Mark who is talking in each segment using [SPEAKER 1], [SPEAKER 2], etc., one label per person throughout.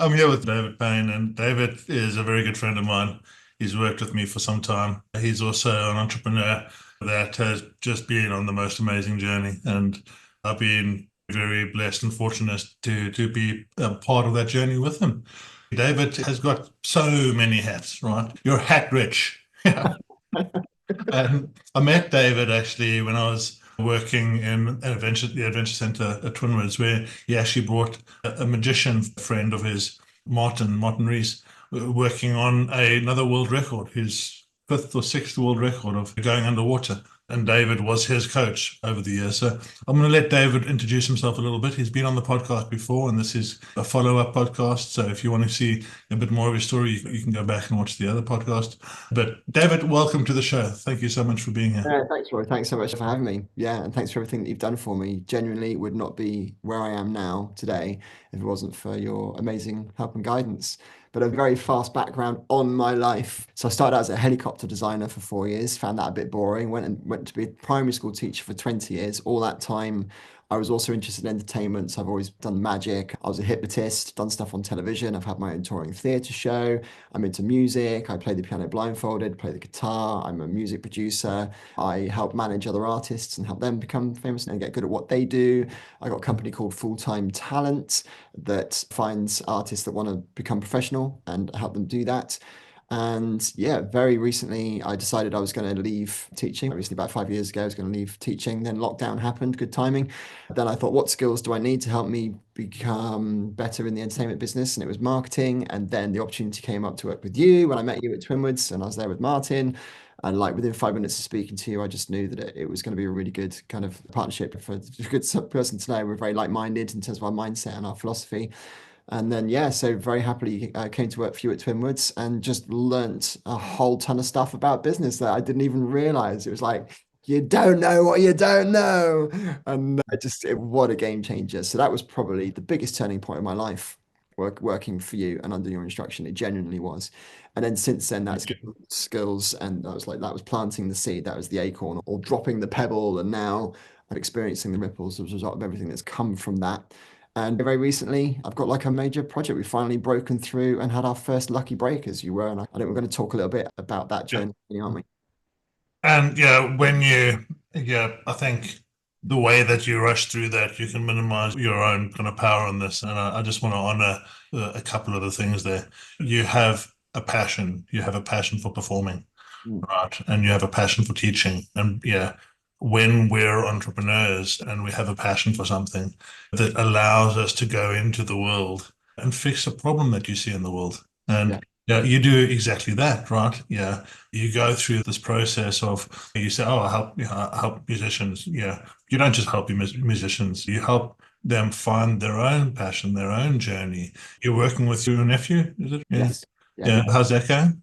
[SPEAKER 1] I'm here with David Payne, and David is a very good friend of mine. He's worked with me for some time. He's also an entrepreneur that has just been on the most amazing journey, and I've been very blessed and fortunate to be a part of that journey with him. David has got so many hats, right? You're hat rich. And I met David actually when I was working in the Adventure Centre at Twinwoods, where he actually brought a magician friend of his, Martin Rees, working on another world record, his fifth or sixth world record of going underwater. And David was his coach over the years. So I'm going to let David introduce himself a little bit. He's been on the podcast before, and this is a follow-up podcast. So if you want to see a bit more of his story, you can go back and watch the other podcast. But David, welcome to the show. Thank you so much for being here.
[SPEAKER 2] Thanks, Roy. Thanks so much for having me. Yeah, and thanks for everything that you've done for me. Genuinely would not be where I am now today if it wasn't for your amazing help and guidance. But a very fast background on my life. So I started out as a helicopter designer for 4 years, found that a bit boring, went to be a primary school teacher for 20 years. All that time I was also interested in entertainment. So I've always done magic. I was a hypnotist, done stuff on television. I've had my own touring theatre show. I'm into music. I play the piano blindfolded, play the guitar. I'm a music producer. I help manage other artists and help them become famous and get good at what they do. I got a company called Full Time Talent that finds artists that want to become professional and help them do that. And yeah, very recently I decided I was going to leave teaching. Obviously, about 5 years ago, I was going to leave teaching. Then lockdown happened, good timing. Then I thought, what skills do I need to help me become better in the entertainment business? And it was marketing. And then the opportunity came up to work with you when I met you at Twinwoods, and I was there with Martin. And like within 5 minutes of speaking to you, I just knew that it was going to be a really good kind of partnership for a good person to know. We're very like-minded in terms of our mindset and our philosophy. And then, yeah, so very happily came to work for you at Twinwoods and just learnt a whole ton of stuff about business that I didn't even realize. It was like, you don't know what you don't know. And what a game changer. So that was probably the biggest turning point of my life, working for you and under your instruction. It genuinely was. And then since then, that's given skills. And I was like, that was planting the seed. That was the acorn or dropping the pebble. And now I'm experiencing the ripples as a result of everything that's come from that. And very recently, I've got like a major project. We've finally broken through and had our first lucky break, as you were. And I think we're going to talk a little bit about that
[SPEAKER 1] Yeah.
[SPEAKER 2] journey, aren't we?
[SPEAKER 1] And I think the way that you rush through that, you can minimize your own kind of power on this. And I just want to honor a couple of the things there. You have a passion. You have a passion for performing,
[SPEAKER 2] Mm.
[SPEAKER 1] right? And you have a passion for teaching. And yeah, when we're entrepreneurs and we have a passion for something that allows us to go into the world and fix a problem that you see in the world.
[SPEAKER 2] Yeah.
[SPEAKER 1] And yeah, you do exactly that, right? Yeah, you go through this process of you say, "Oh, I help musicians." Yeah, you don't just help musicians; you help them find their own passion, their own journey. You're working with your nephew, is it? Yeah,
[SPEAKER 2] Yes. Yeah.
[SPEAKER 1] yeah. How's that going?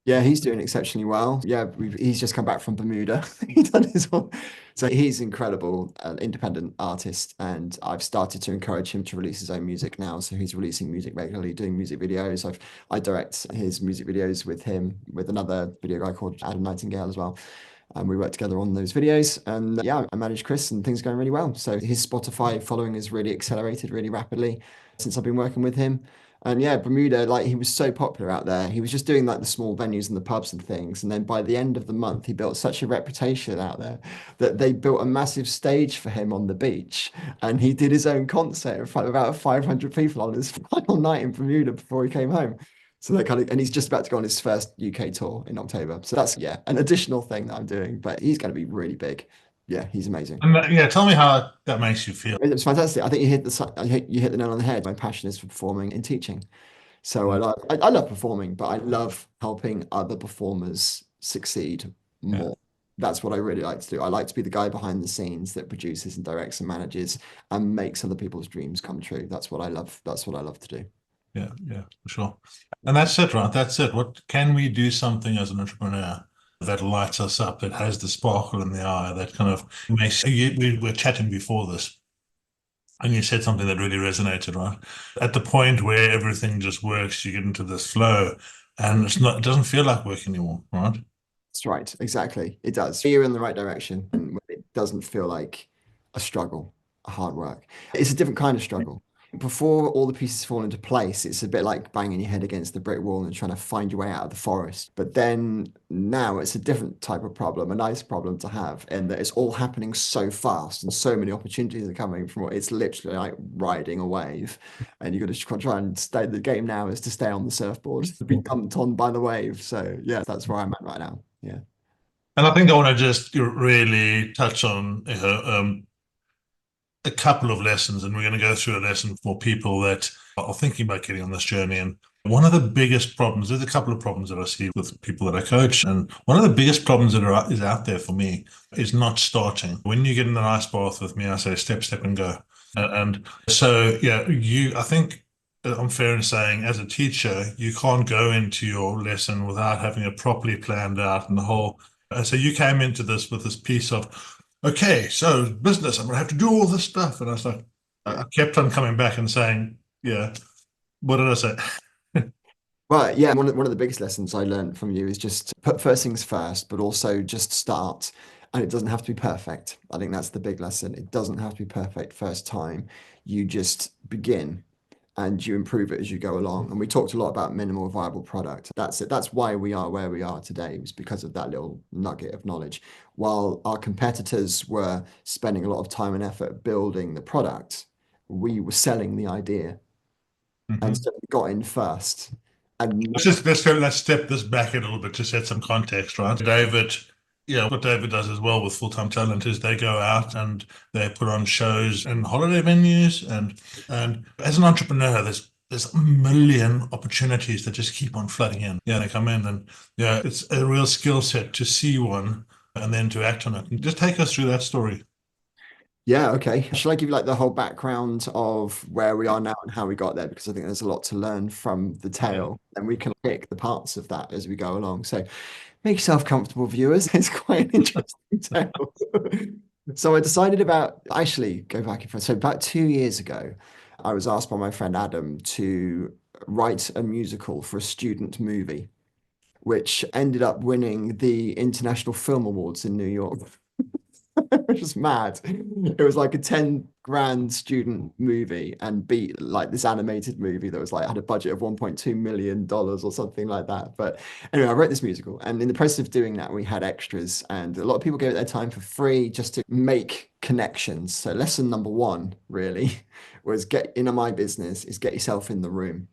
[SPEAKER 2] Yeah, he's doing exceptionally well. Yeah, he's just come back from Bermuda. He's done his one. So he's incredible, an independent artist, and I've started to encourage him to release his own music now. So he's releasing music regularly, doing music videos. I direct his music videos with him, with another video guy called Adam Nightingale as well. And we work together on those videos. And yeah, I manage Chris, and things are going really well. So his Spotify following has really accelerated really rapidly since I've been working with him. And yeah, Bermuda, like he was so popular out there. He was just doing like the small venues and the pubs and things. And then by the end of the month, he built such a reputation out there that they built a massive stage for him on the beach. And he did his own concert in front of about 500 people on his final night in Bermuda before he came home. So that kind of, and he's just about to go on his first UK tour in October. So that's, yeah, an additional thing that I'm doing, but he's going to be really big. Yeah, he's amazing.
[SPEAKER 1] And yeah, tell me how that makes you feel.
[SPEAKER 2] It's fantastic. I think you hit the nail on the head. My passion is for performing and teaching. So I love performing, but I love helping other performers succeed
[SPEAKER 1] Yeah.
[SPEAKER 2] more. That's what I really like to do. I like to be the guy behind the scenes that produces and directs and manages and makes other people's dreams come true. That's what I love. That's what I love to do.
[SPEAKER 1] Yeah, yeah, for sure. And that's it, right? That's it. What can we do something as an entrepreneur that lights us up, that has the sparkle in the eye, that kind of makes we were chatting before this, and you said something that really resonated, right? At the point where everything just works, you get into this flow and it doesn't feel like work anymore, right?
[SPEAKER 2] That's right. Exactly. It does. You're in the right direction and it doesn't feel like a struggle, a hard work. It's a different kind of struggle. before all the pieces fall into place, it's a bit like banging your head against the brick wall and trying to find your way out of the forest. But then now it's a different type of problem, a nice problem to have, in that it's all happening so fast and so many opportunities are coming from it. It's literally like riding a wave, and you've got to try and stay. The game now is to stay on the surfboard, to be dumped on by the wave. So yeah, that's where I'm at right now. Yeah.
[SPEAKER 1] And I think I want to just really touch on a couple of lessons, and we're going to go through a lesson for people that are thinking about getting on this journey. And one of the biggest problems, there's a couple of problems that I see with people that I coach, and one of the biggest problems that is out there for me is not starting. When you get in an ice bath with me, I say step, step, and go. And so, yeah, I think I'm fair in saying, as a teacher, you can't go into your lesson without having it properly planned out and the whole. And so you came into this with this piece of, okay, so business, I'm gonna have to do all this stuff. And I was like,
[SPEAKER 2] Yeah.
[SPEAKER 1] I kept on coming back and saying, yeah, what did I say?
[SPEAKER 2] Well, yeah, one of the biggest lessons I learned from you is just put first things first, but also just start. And it doesn't have to be perfect. I think that's the big lesson. It doesn't have to be perfect first time. You just begin and you improve it as you go along. And we talked a lot about minimal viable product. That's it. That's why we are where we are today, was because of that little nugget of knowledge. While our competitors were spending a lot of time and effort building the product, we were selling the idea. And
[SPEAKER 1] Mhm.
[SPEAKER 2] so we got in first. And
[SPEAKER 1] Let's step this back a little bit to set some context, right? David, yeah, what David does as well with full-time talent is they go out and they put on shows in holiday venues, and as an entrepreneur, there's a million opportunities that just keep on flooding in. Yeah, they come in, and yeah, it's a real skill set to see one and then to act on it. And just take us through that story.
[SPEAKER 2] yeah, okay. Shall I give you like the whole background of where we are now and how we got there? Because I think there's a lot to learn from the
[SPEAKER 1] Yeah.
[SPEAKER 2] tale, and we can pick the parts of that as we go along. So make yourself comfortable, viewers. It's quite an interesting tale. So I decided about actually go back in front. So about 2 years ago, I was asked by my friend Adam to write a musical for a student movie, which ended up winning the International Film Awards in New York. Which was mad. It was like a 10 grand student movie and beat like this animated movie that was like had a budget of $1.2 million or something like that. But anyway, I wrote this musical, and in the process of doing that, we had extras, and a lot of people gave it their time for free just to make connections. So lesson number one really was get in my business is get yourself in the room.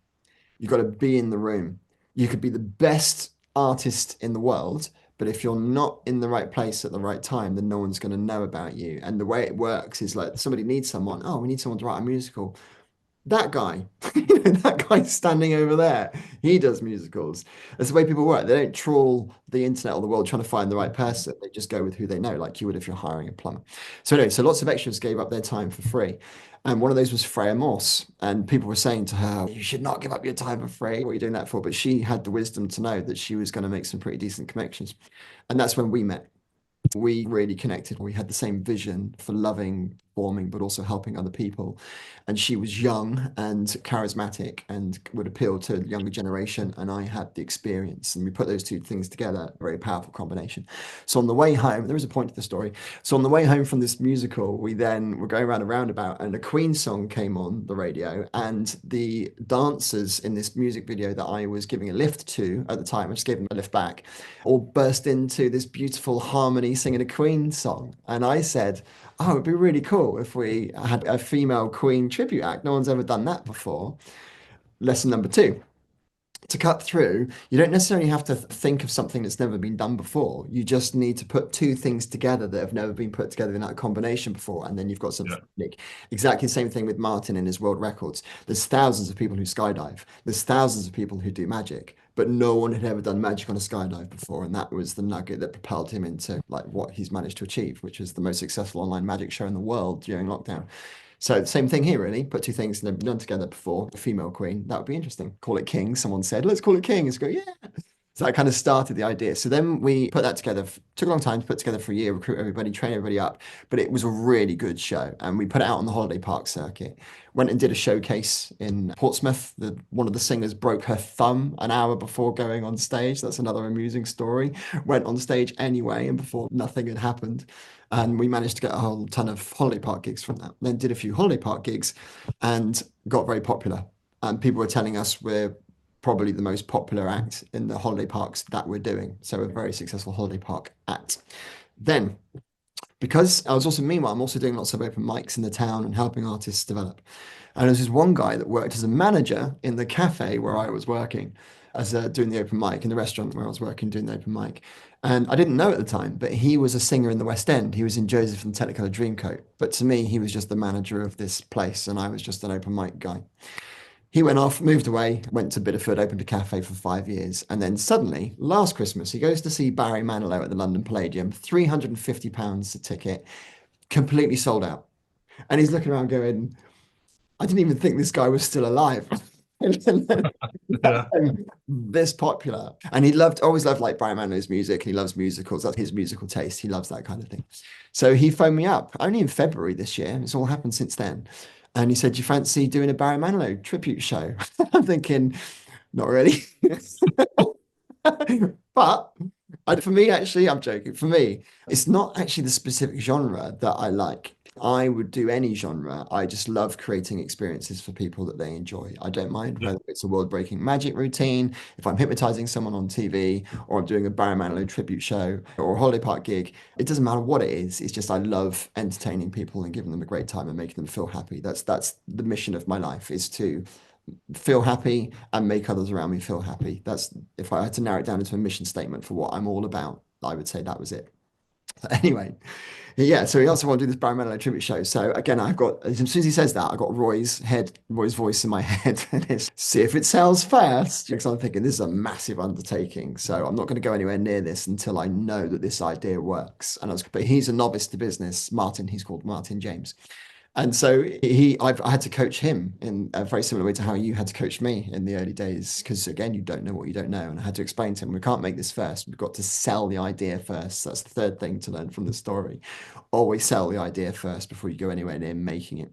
[SPEAKER 2] You've got to be in the room. You could be the best artist in the world, but if you're not in the right place at the right time, then no one's going to know about you. And the way it works is like somebody needs someone. Oh, we need someone to write a musical. That guy, that guy standing over there, he does musicals. That's the way people work. They don't trawl the internet or the world trying to find the right person. They just go with who they know, like you would if you're hiring a plumber. So anyway, so lots of extras gave up their time for free. And one of those was Freya Morse. And people were saying to her, you should not give up your time for free. What are you doing that for? But she had the wisdom to know that she was going to make some pretty decent connections. And that's when we met. We really connected. We had the same vision for loving, forming, but also helping other people. And she was young and charismatic and would appeal to the younger generation. And I had the experience. And we put those two things together, a very powerful combination. So on the way home, there was a point to the story. So on the way home from this musical, we then were going around a roundabout and a Queen song came on the radio. And the dancers in this music video that I was giving a lift to at the time, I just gave them a lift back, all burst into this beautiful harmony singing a Queen song. And I said, oh, it'd be really cool if we had a female Queen tribute act. No one's ever done that before. Lesson number two. To cut through, you don't necessarily have to think of something that's never been done before. You just need to put two things together that have never been put together in that combination before, and then you've got
[SPEAKER 1] Yeah.
[SPEAKER 2] something unique. Exactly the same thing with Martin and his world records. There's thousands of people who skydive. There's thousands of people who do magic, but no one had ever done magic on a skydive before, and that was the nugget that propelled him into like what he's managed to achieve, which is the most successful online magic show in the world during lockdown. So same thing here, really. Put two things that together before. A female queen. That would be interesting. Call it king. Someone said, let's call it king. Let's go, yeah. So that kind of started the idea. So then we put that together. Took a long time to put together for a year, recruit everybody, train everybody up. But it was a really good show. And we put it out on the holiday park circuit. Went and did a showcase in Portsmouth. One of the singers broke her thumb an hour before going on stage. That's another amusing story. Went on stage anyway, and before nothing had happened. And we managed to get a whole ton of holiday park gigs from that. Then did a few holiday park gigs and got very popular. And people were telling us we're probably the most popular act in the holiday parks that we're doing. So a very successful holiday park act. Then, because I was also, meanwhile, I'm also doing lots of open mics in the town and helping artists develop. And there's this one guy that worked as a manager in the cafe where I was working, as doing the open mic in the restaurant where I was working doing the open mic. And I didn't know at the time, but he was a singer in the West End. He was in Joseph and the Technicolor Dreamcoat. But to me, he was just the manager of this place, and I was just an open mic guy. He went off, moved away, went to Bideford, opened a cafe for 5 years. And then suddenly, last Christmas, he goes to see Barry Manilow at the London Palladium, £350 a ticket, completely sold out. And he's looking around going, I didn't even think this guy was still alive.
[SPEAKER 1] Yeah.
[SPEAKER 2] This popular. And he always loved like Barry Manilow's music. And he loves musicals. That's his musical taste. He loves that kind of thing. So he phoned me up only in February this year. It's all happened since then. And he said, do you fancy doing a Barry Manilow tribute show? I'm thinking, not really. But for me, actually, I'm joking. For me, it's not actually the specific genre that I like. I would do any genre. I just love creating experiences for people that they enjoy. I don't mind
[SPEAKER 1] Yeah.
[SPEAKER 2] whether it's a world-breaking magic routine, if I'm hypnotizing someone on TV, or I'm doing a Barry Manilow tribute show or a holiday park gig. It doesn't matter what it is. It's just I love entertaining people and giving them a great time and making them feel happy. That's the mission of my life, is to feel happy and make others around me feel happy. That's, if I had to narrow it down into a mission statement for what I'm all about, I would say that was it. Anyway, yeah, so he also wanted to do this Barry Manilow tribute show. So again, I've got, as soon as he says that, I've got Roy's voice in my head, and it's see if it sells first. Because I'm thinking this is a massive undertaking. So I'm not going to go anywhere near this until I know that this idea works. But he's a novice to business. Martin, he's called Martin James. And so I had to coach him in a very similar way to how you had to coach me in the early days, because again, you don't know what you don't know. And I had to explain to him, we can't make this first. We've got to sell the idea first. That's the third thing to learn from the story. Always sell the idea first before you go anywhere near making it.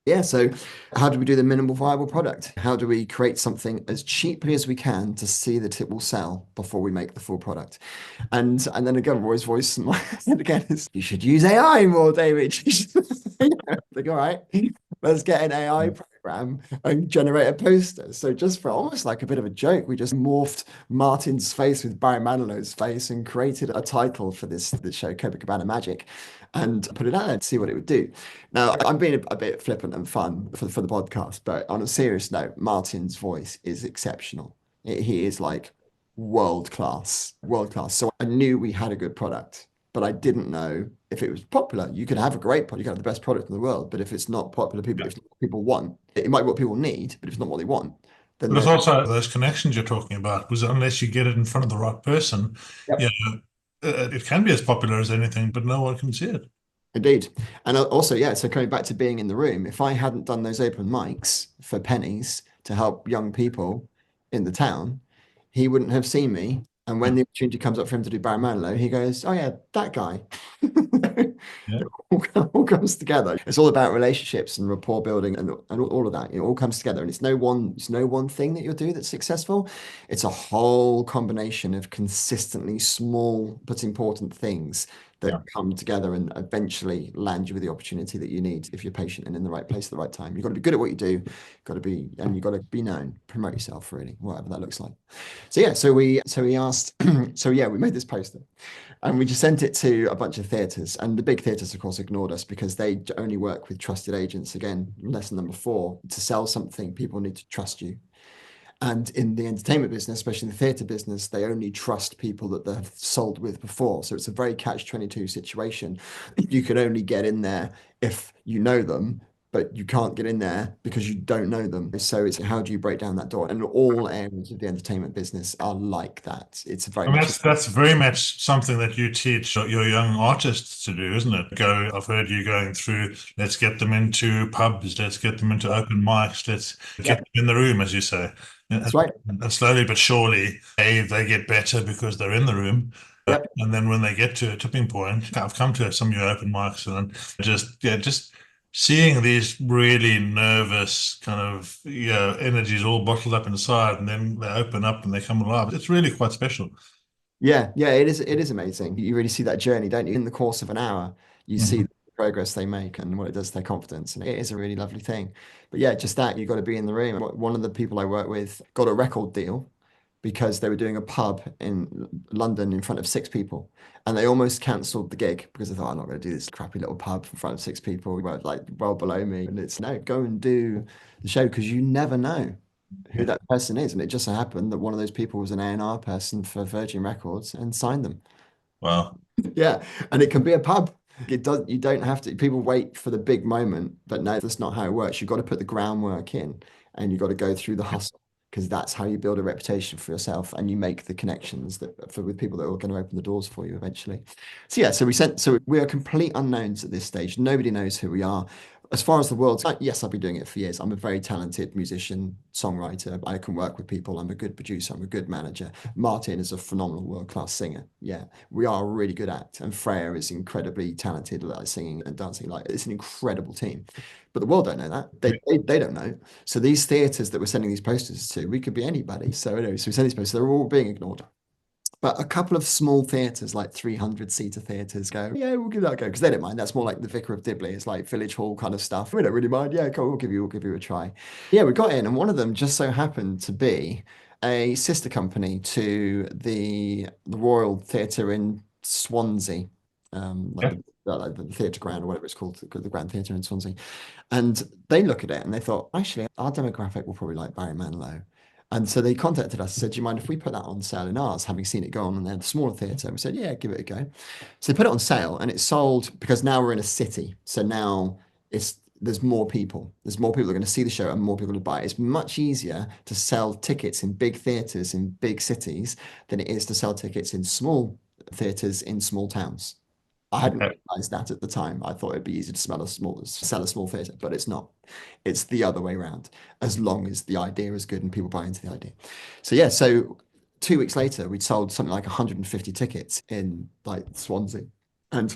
[SPEAKER 2] Yeah, so how do we do the minimal viable product? How do we create something as cheaply as we can to see that it will sell before we make the full product? And then again, Roy's voice in my head again is, you should use AI more, David. Like, all right, let's get an AI program and generate a poster. So just for almost like a bit of a joke, we just morphed Martin's face with Barry Manilow's face and created a title for this show, Copacabana Magic, and put it out there to see what it would do. Now, I'm being a bit flippant and fun for the podcast, but on a serious note, Martin's voice is exceptional. He is like world class, world class. So I knew we had a good product, but I didn't know if it was popular. You could have a great product, you could have the best product in the world, but if it's not popular, if it's not what people want, it might be what people need, but if it's not what they want, then
[SPEAKER 1] But it's also those connections you're talking about, because unless you get it in front of the right person,
[SPEAKER 2] yep.
[SPEAKER 1] you know, it can be as popular as anything, but no one can see it.
[SPEAKER 2] Indeed. And also, yeah, so coming back to being in the room, if I hadn't done those open mics for pennies to help young people in the town, he wouldn't have seen me. And when the opportunity comes up for him to do Barry Manilow, he goes, oh yeah, that guy.
[SPEAKER 1] Yeah.
[SPEAKER 2] All comes together. It's all about relationships and rapport building and all of that. It all comes together. And it's no one thing that you'll do that's successful. It's a whole combination of consistently small but important things that come together and eventually land you with the opportunity that you need if you're patient and in the right place at the right time. You've got to be good at what you do, you've got to be known, promote yourself really, whatever that looks like. So yeah, so we asked, so yeah, we made this poster and we just sent it to a bunch of theatres, and the big theatres of course ignored us because they only work with trusted agents. Again, lesson number 4, to sell something, people need to trust you. And in the entertainment business, especially in the theatre business, they only trust people that they've sold with before. So it's a very catch-22 situation. You can only get in there if you know them, but you can't get in there because you don't know them. So it's how do you break down that door? And all areas of the entertainment business are like that. It's very
[SPEAKER 1] I mean,
[SPEAKER 2] much.
[SPEAKER 1] that's very much something that you teach your young artists to do, isn't it? I've heard you going through, let's get them into pubs, let's get them into open mics, let's get them in the room, as you say.
[SPEAKER 2] That's right.
[SPEAKER 1] And slowly but surely, they get better because they're in the room.
[SPEAKER 2] Yep.
[SPEAKER 1] And then when they get to a tipping point, I've come to some of your open mics and just seeing these really nervous kind of energies all bottled up inside, and then they open up and they come alive. It's really quite special.
[SPEAKER 2] Yeah, yeah, it is amazing. You really see that journey, don't you? In the course of an hour, you see
[SPEAKER 1] Mhm.
[SPEAKER 2] the progress they make and what it does to their confidence. And it is a really lovely thing. But yeah, just that, you got to be in the room. One of the people I work with got a record deal because they were doing a pub in London in front of six people. And they almost cancelled the gig because they thought, I'm not going to do this crappy little pub in front of six people who were like well below me. And it's no, go and do the show because you never know who
[SPEAKER 1] Yeah.
[SPEAKER 2] that person is. And it just so happened that one of those people was an A&R person for Virgin Records and signed them.
[SPEAKER 1] Wow.
[SPEAKER 2] Yeah. And it can be a pub. It does, you don't have to, people wait for the big moment, but no, that's not how it works. You've got to put the groundwork in and you've got to go through the hustle because that's how you build a reputation for yourself and you make the connections that for with people that are going to open the doors for you eventually. So yeah, so we are complete unknowns at this stage. Nobody knows who we are. As far as the world, yes, I've been doing it for years. I'm a very talented musician, songwriter. I can work with people. I'm a good producer. I'm a good manager. Martin is a phenomenal world-class singer. Yeah, we are a really good act. And Freya is incredibly talented at singing and dancing. Like it's an incredible team. But the world don't know that. They don't know. So these theatres that we're sending these posters to, we could be anybody. So anyway, so we send these posters, they're all being ignored. But a couple of small theatres, like 300-seater theatres, go, yeah, we'll give that a go because they don't mind. That's more like the Vicar of Dibley. It's like Village Hall kind of stuff. We don't really mind. Yeah, cool. We'll give you a try. Yeah, we got in, and one of them just so happened to be a sister company to the Royal Theatre in Swansea,
[SPEAKER 1] Yeah.
[SPEAKER 2] like the theatre ground or whatever it's called, the Grand Theatre in Swansea. And they look at it and they thought, actually, our demographic will probably like Barry Manilow. And so they contacted us and said, do you mind if we put that on sale in ours, having seen it go on in their smaller theatre? And we said, yeah, give it a go. So they put it on sale and it sold because now we're in a city. So now there's more people. There's more people that are going to see the show and more people to buy it. It's much easier to sell tickets in big theatres in big cities than it is to sell tickets in small theatres in small towns. I hadn't
[SPEAKER 1] Okay.
[SPEAKER 2] realized that at the time. I thought it'd be easy to sell a small theatre, but it's not. It's the other way around, as long as the idea is good and people buy into the idea. So yeah, so 2 weeks later, we'd sold something like 150 tickets in like Swansea. And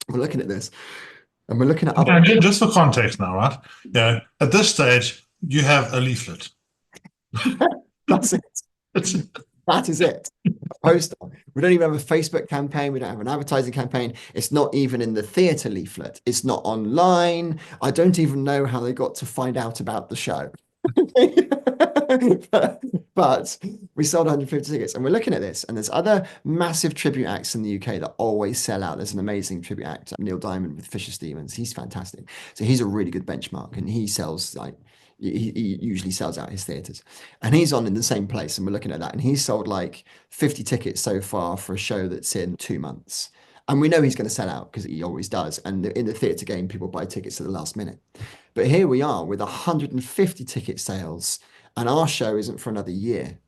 [SPEAKER 2] we're looking at this and we're looking at other.
[SPEAKER 1] And just for context now, right? Yeah. At this stage, you have a leaflet.
[SPEAKER 2] That's it.
[SPEAKER 1] It's,
[SPEAKER 2] That is it. A poster. We don't even have a Facebook campaign. We don't have an advertising campaign. It's not even in the theatre leaflet. It's not online. I don't even know how they got to find out about the show. But we sold 150 tickets and we're looking at this and there's other massive tribute acts in the UK that always sell out. There's an amazing tribute act, Neil Diamond with Fisher Stevens. He's fantastic. So he's a really good benchmark and he sells like he usually sells out his theaters and he's on in the same place and we're looking at that and he's sold like 50 tickets so far for a show that's in 2 months. And we know he's going to sell out because he always does. And in the theatre game, people buy tickets at the last minute. But here we are with 150 ticket sales, and our show isn't for another year.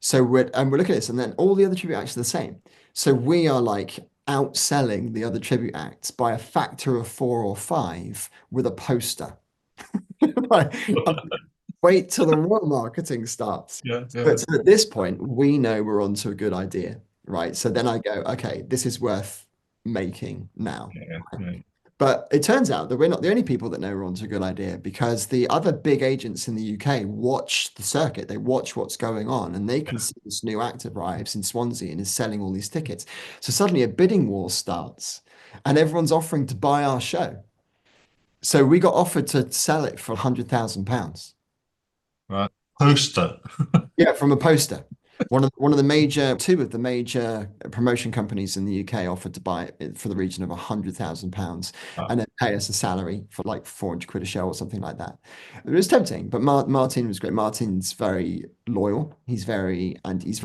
[SPEAKER 2] So we're looking at this, and then all the other tribute acts are the same. So we are like outselling the other tribute acts by a factor of 4 or 5 with a poster. Like, wait till the real marketing starts.
[SPEAKER 1] yeah, yeah,
[SPEAKER 2] But so at this point, we know we're onto a good idea, right? So then I go, okay, this is worth making now.
[SPEAKER 1] yeah, yeah,
[SPEAKER 2] But it turns out that we're not the only people that know we're onto a good idea because the other big agents in the UK watch the circuit. They watch what's going on and they can see this new act arrives in Swansea and is selling all these tickets. So suddenly a bidding war starts and everyone's offering to buy our show. So we got offered to sell it for £100,000.
[SPEAKER 1] right. Poster.
[SPEAKER 2] Yeah, from a poster. Two of the major promotion companies in the UK offered to buy it for the region of £100,000
[SPEAKER 1] Ah,
[SPEAKER 2] and then pay us a salary for like 400 quid a show or something like that. It was tempting, but Martin was great. Martin's very loyal. He's very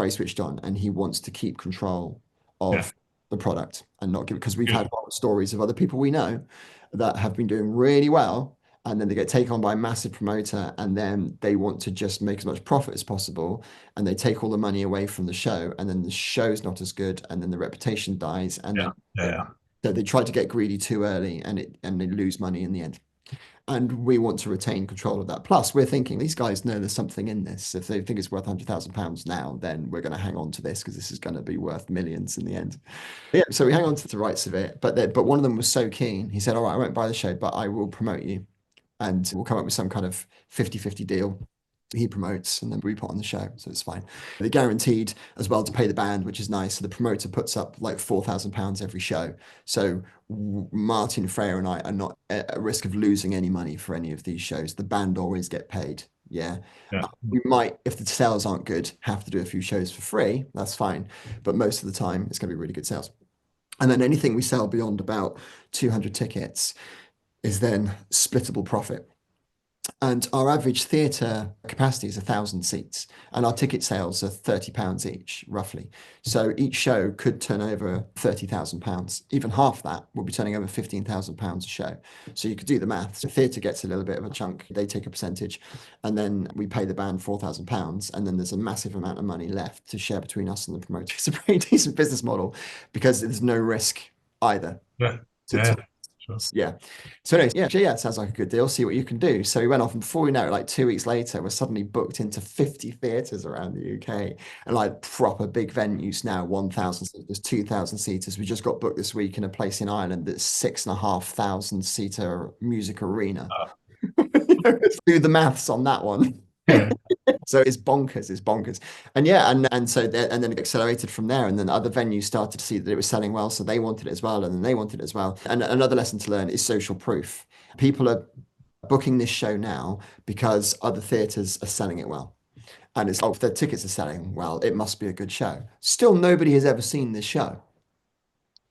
[SPEAKER 2] switched on and he wants to keep control
[SPEAKER 1] yeah,
[SPEAKER 2] of the product and not give, because we've
[SPEAKER 1] good.
[SPEAKER 2] had stories of other people we know that have been doing really well and then they get taken on by a massive promoter and then they want to just make as much profit as possible and they take all the money away from the show and then the show's not as good and then the reputation dies and
[SPEAKER 1] Yeah,
[SPEAKER 2] then
[SPEAKER 1] yeah,
[SPEAKER 2] so they try to get greedy too early and they lose money in the end. And we want to retain control of that. Plus, we're thinking these guys know there's something in this. If they think it's worth £100,000 now, then we're going to hang on to this because this is going to be worth millions in the end. Yeah, so we hang on to the rights of it. But one of them was so keen. He said, all right, I won't buy the show, but I will promote you. And we'll come up with some kind of 50-50 deal. He promotes and then we put on the show, so it's fine. They're guaranteed as well to pay the band, which is nice. So the promoter puts up like £4,000 every show. So Martin, Freya, and I are not at risk of losing any money for any of these shows. The band always get paid. Yeah.
[SPEAKER 1] Yeah.
[SPEAKER 2] We might, if the sales aren't good, have to do a few shows for free. That's fine. But most of the time, it's going to be really good sales. And then anything we sell beyond about 200 tickets is then splittable profit. And our average theatre capacity is 1,000 seats, and our ticket sales are £30 each, roughly. So each show could turn over £30,000. Even half that would be turning over £15,000 a show. So you could do the maths. The theatre gets a little bit of a chunk; they take a percentage, and then we pay the band £4,000, and then there's a massive amount of money left to share between us and the promoter. It's a pretty decent business model because there's no risk either.
[SPEAKER 1] Yeah. Yeah. Sure.
[SPEAKER 2] Yeah. So anyways, yeah, it sounds like a good deal. See what you can do. So we went off, and before we know it, like 2 weeks later, we're suddenly booked into 50 theatres around the UK and like proper big venues now, 1,000 seaters, 2,000 seaters. We just got booked this week in a place in Ireland that's 6,500 seater music arena. Do the maths on that one.
[SPEAKER 1] Yeah.
[SPEAKER 2] So it's bonkers, and yeah, and so and then it accelerated from there, and then other venues started to see that it was selling well, so they wanted it as well, and then they wanted it as well. And another lesson to learn is social proof. People are booking this show now because other theatres are selling it well, and it's, oh, if their tickets are selling well, it must be a good show. Still, nobody has ever seen this show.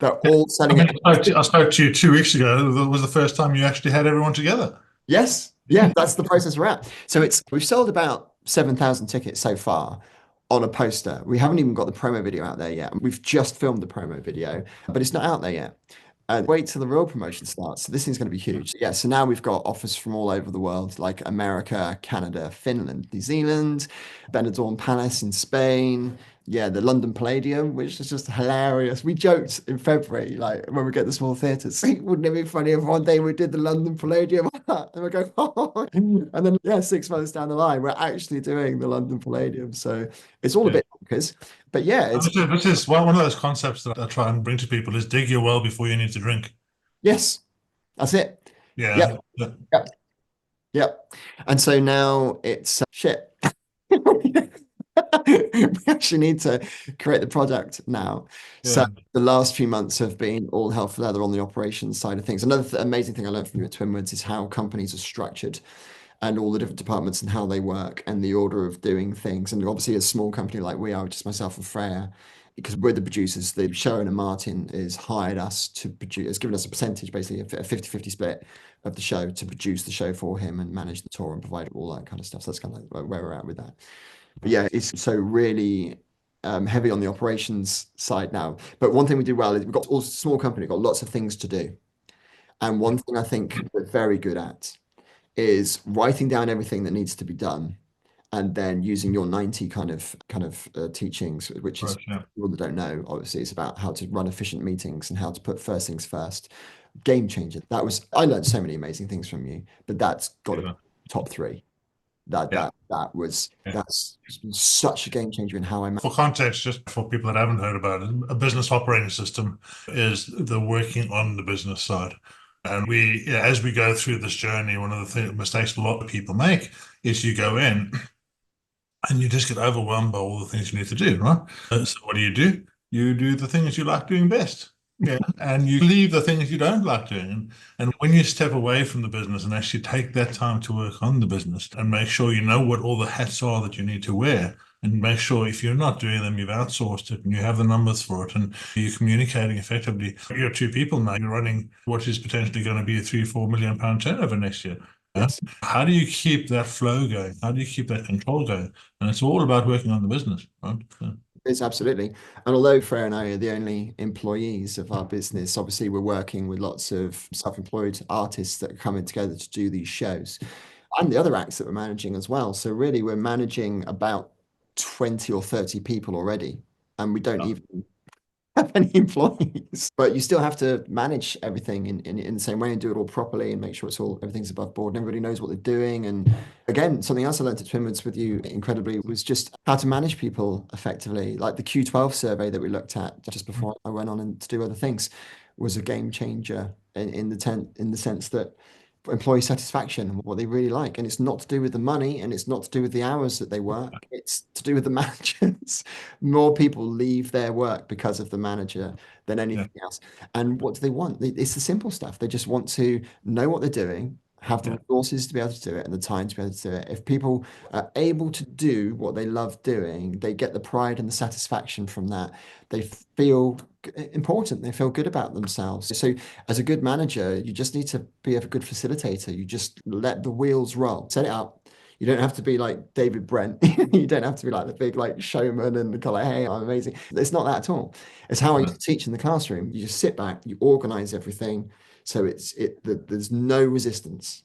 [SPEAKER 2] They're all selling it.
[SPEAKER 1] I spoke to you 2 weeks ago. That was the first time you actually had everyone together.
[SPEAKER 2] Yes. Yeah, that's the process we're at. So we've sold about 7,000 tickets so far on a poster. We haven't even got the promo video out there yet. We've just filmed the promo video, but it's not out there yet. And wait till the real promotion starts. So this thing's going to be huge. Yeah, so now we've got offers from all over the world, like America, Canada, Finland, New Zealand, Benidorm Palace in Spain. Yeah, the London Palladium, which is just hilarious. We joked in February, like when we get the small theatres, wouldn't it be funny if one day we did the London Palladium and we go, oh, and then yeah, 6 months down the line, we're actually doing the London Palladium. So it's all a bit bonkers, but yeah,
[SPEAKER 1] this is one of those concepts that I try and bring to people: is dig your well before you need to drink.
[SPEAKER 2] Yes, that's it.
[SPEAKER 1] Yeah.
[SPEAKER 2] Yep. And so now it's shit. We actually need to create the product now.
[SPEAKER 1] Yeah.
[SPEAKER 2] So the last few months have been all hell for leather on the operations side of things. Another amazing thing I learned from you at Twinwoods is how companies are structured and all the different departments and how they work and the order of doing things. And obviously a small company like we are, just myself and Freya, because we're the producers, the showrunner Martin has hired us to produce, has given us a percentage, basically a 50-50 split of the show to produce the show for him and manage the tour and provide all that kind of stuff. So that's kind of like where we're at with that. But yeah, it's so really heavy on the operations side now. But one thing we do well is we've got all small company, got lots of things to do. And one thing I think we're very good at is writing down everything that needs to be done and then using your 90 kind of teachings, which is people that don't know, obviously it's about how to run efficient meetings and how to put first things first. Game changer. I learned so many amazing things from you, but that's got to be top three. That's such a game changer in how I.
[SPEAKER 1] For context, just for people that haven't heard about it, a business operating system is the working on the business side. And as we go through this journey, one of the mistakes a lot of people make is you go in and you just get overwhelmed by all the things you need to do, right? So what do? You do the things you like doing best. Yeah, and you leave the things you don't like doing. And when you step away from the business and actually take that time to work on the business and make sure you know what all the hats are that you need to wear, and make sure if you're not doing them, you've outsourced it and you have the numbers for it and you're communicating effectively. You're two people now, you're running what is potentially going to be a £3-4 million turnover next year. Yes. How do you keep that flow going? How do you keep that control going? And it's all about working on the business, right?
[SPEAKER 2] It's absolutely. And although Freya and I are the only employees of our business, obviously we're working with lots of self-employed artists that are coming together to do these shows and the other acts that we're managing as well. So really we're managing about 20 or 30 people already. And we don't even have any employees. But you still have to manage everything in the same way and do it all properly and make sure it's all everything's above board and everybody knows what they're doing. And again, something else I learned at Twinwoods with you incredibly was just how to manage people effectively. Like the Q12 survey that we looked at just before I went on and to do other things was a game changer in the sense that employee satisfaction, what they really like. And it's not to do with the money and it's not to do with the hours that they work. It's to do with the managers. More people leave their work because of the manager than
[SPEAKER 1] Yeah,
[SPEAKER 2] anything else. And what do they want? It's the simple stuff. They just want to know what they're doing, have the
[SPEAKER 1] yeah,
[SPEAKER 2] resources to be able to do it and the time to be able to do it. If people are able to do what they love doing, they get the pride and the satisfaction from that. They feel important. They feel good about themselves. So as a good manager, you just need to be a good facilitator. You just let the wheels roll, set it up. You don't have to be like David Brent. You don't have to be like the big like showman and kind of like, hey, I'm amazing. It's not that at all. It's how I used to teach in the classroom. You just sit back, you organize everything. So there's no resistance